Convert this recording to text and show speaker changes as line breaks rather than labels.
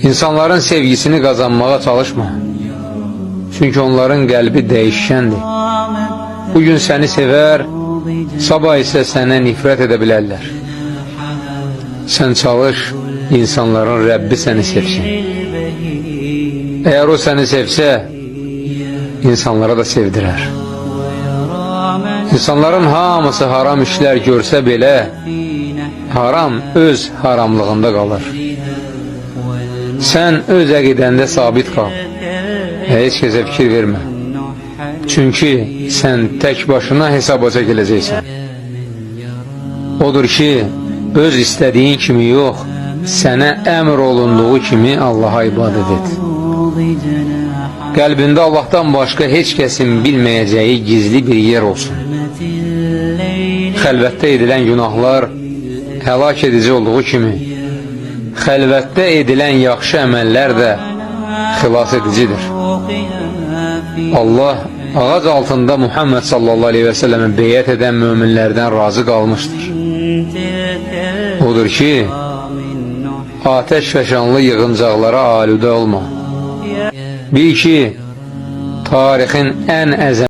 İnsanların sevgisini kazanmaya çalışma. Çünkü onların kalbi değişkendir. Bugün seni sever, sabah ise sana nifret edebilirler. Sen çalış, insanların Rabbi seni sevsin. Eğer o seni sevse, insanlara da sevdirer. İnsanların hamısı haram işler görse bile, haram öz haramlığında kalır. Sen öz əqidəndə sabit kal. Heç kəsə fikir vermə. Çünkü sen tek başına hesaba çəkiləcəksən. Odur ki, öz istədiyin kimi yox, sənə əmr olunduğu kimi Allaha ibadət et. Qəlbində Allah'tan başqa heç kəsin bilməyəcəyi gizli bir yer olsun. Xəlvətdə edilən günahlar həlak edici olduğu kimi, xəlvətdə edilən yaxşı əməllər də xilas edicidir. Allah ağac altında Muhammed sallallahu aleyhi ve selleme beyət edən müminlərdən razı qalmışdır. Odur ki, ateş fəşanlı yığıncaqlara alüdə olma. Bil ki, tarixin ən əzəmətli